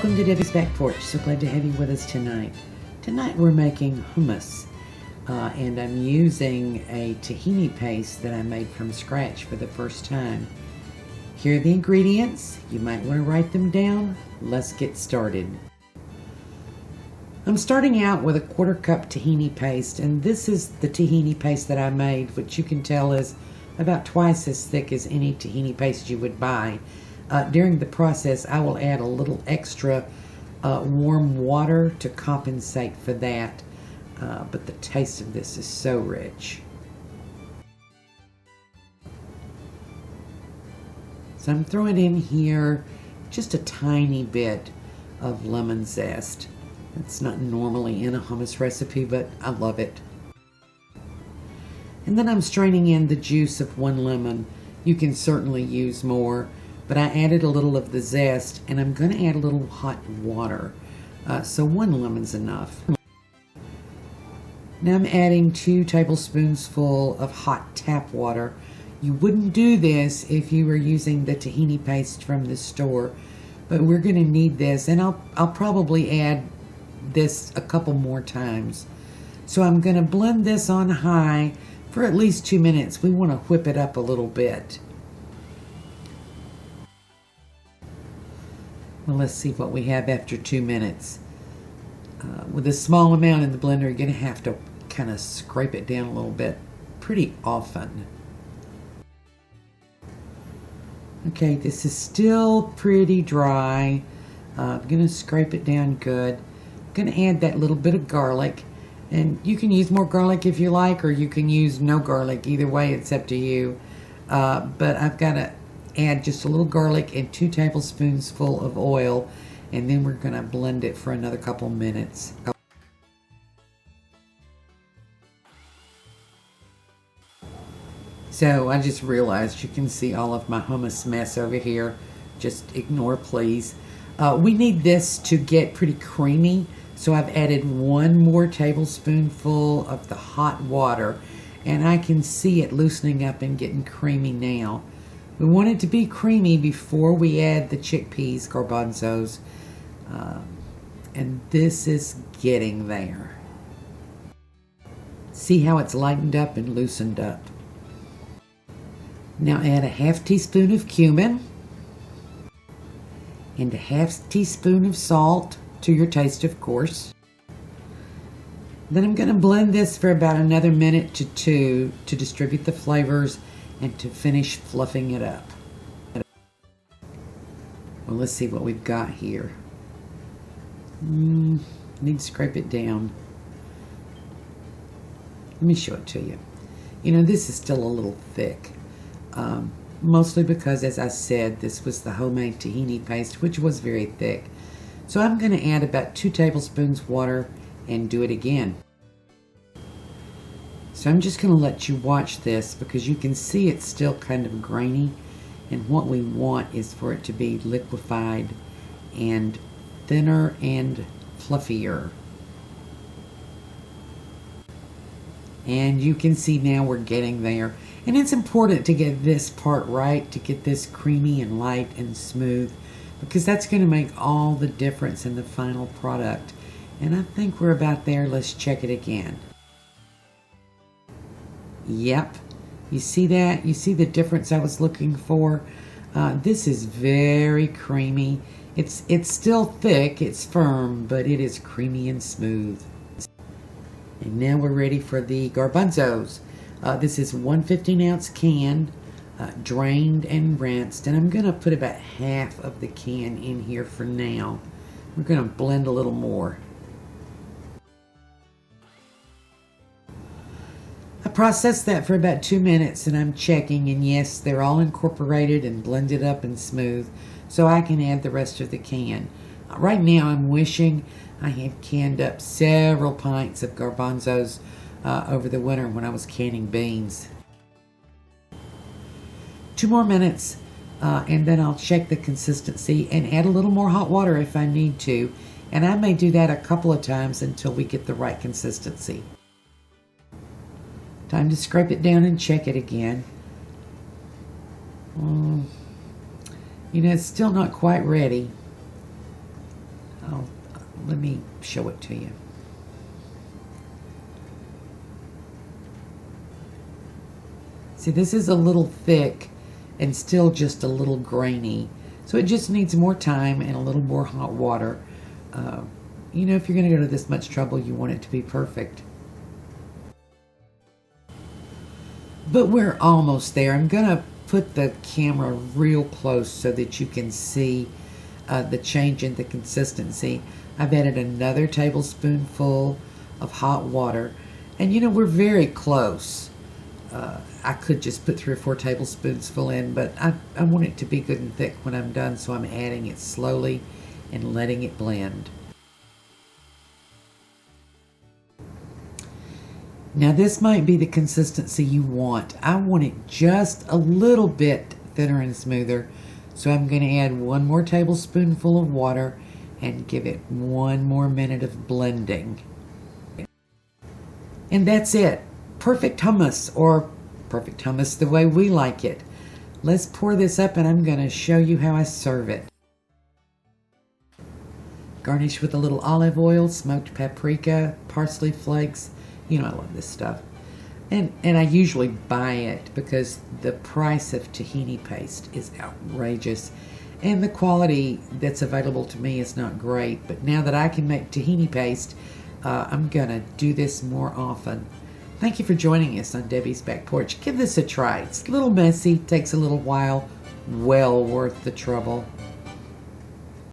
welcome to Debbie's Back Porch. So glad to have you with us tonight. Tonight we're making hummus, and I'm using a tahini paste that I made from scratch for the first time. Here are the ingredients. You might want to write them down. Let's get started. I'm starting out with a 1/4 cup tahini paste, and this is the tahini paste that I made, which you can tell is about twice as thick as any tahini paste you would buy. During the process, I will add a little extra warm water to compensate for that, but the taste of this is so rich. So I'm throwing in here just a tiny bit of lemon zest. It's not normally in a hummus recipe, but I love it. And then I'm straining in the juice of 1 lemon. You can certainly use more, but I added a little of the zest, and I'm going to add a little hot water. So 1 lemon's enough. Now I'm adding 2 tablespoons full of hot tap water. You wouldn't do this if you were using the tahini paste from the store, but we're going to need this, and I'll probably add this a couple more times. So I'm going to blend this on high for at least 2 minutes. We want to whip it up a little bit. Well, let's see what we have after 2 minutes. With a small amount in the blender, you're going to have to kind of scrape it down a little bit pretty often. Okay, this is still pretty dry. I'm going to scrape it down good. I'm going to add that little bit of garlic. And you can use more garlic if you like, or you can use no garlic. Either way, it's up to you. But I've got to add just a little garlic and 2 tablespoons full of oil, and then we're going to blend it for another couple minutes. So I just realized you can see all of my hummus mess over here. Just ignore, please. We need this to get pretty creamy, so I've added 1 more tablespoonful of the hot water, and I can see it loosening up and getting creamy now. We want it to be creamy before we add the chickpeas, garbanzos, and this is getting there. See how it's lightened up and loosened up. Now add a 1/2 teaspoon of cumin and a 1/2 teaspoon of salt, to your taste, of course. Then I'm going to blend this for about another minute to 2 to distribute the flavors and to finish fluffing it up. Well, let's see what we've got here. Need to scrape it down. Let me show it to you. You know, this is still a little thick. Mostly because, as I said, this was the homemade tahini paste, which was very thick. So I'm going to add about 2 tablespoons water and do it again. So I'm just going to let you watch this because you can see it's still kind of grainy, and what we want is for it to be liquefied and thinner and fluffier. And you can see now we're getting there. And it's important to get this part right, to get this creamy and light and smooth, because that's going to make all the difference in the final product. And I think we're about there. Let's check it again. Yep. You see that? You see the difference I was looking for? This is very creamy. It's still thick, it's firm, but it is creamy and smooth. And now we're ready for the garbanzos. This is 1 15-ounce can, drained and rinsed, and I'm going to put about half of the can in here for now. We're going to blend a little more. I processed that for about 2 minutes, and I'm checking, and yes, they're all incorporated and blended up and smooth, so I can add the rest of the can. Right now I'm wishing I had canned up several pints of garbanzos over the winter when I was canning beans. 2 more minutes, and then I'll check the consistency and add a little more hot water if I need to, and I may do that a couple of times until we get the right consistency. Time to scrape it down and check it again. You know, it's still not quite ready. show it to you. See, this is a little thick and still just a little grainy. So it just needs more time and a little more hot water. You know, if you're going to go to this much trouble, you want it to be perfect. But we're almost there. I'm going to put the camera real close so that you can see the change in the consistency. I've added another tablespoonful of hot water. And you know, we're very close. I could just put 3 or 4 tablespoons full in, but I want it to be good and thick when I'm done, so I'm adding it slowly and letting it blend. Now this might be the consistency you want. I want it just a little bit thinner and smoother, so I'm going to add 1 more tablespoonful of water and give it 1 more minute of blending. And that's it. Perfect hummus, or perfect hummus the way we like it. Let's pour this up and I'm going to show you how I serve it. Garnish with a little olive oil, smoked paprika, parsley flakes. You know I love this stuff. And I usually buy it because the price of tahini paste is outrageous. And the quality that's available to me is not great. But now that I can make tahini paste, I'm going to do this more often. Thank you for joining us on Debbie's Back Porch. Give this a try. It's a little messy, takes a little while, well worth the trouble.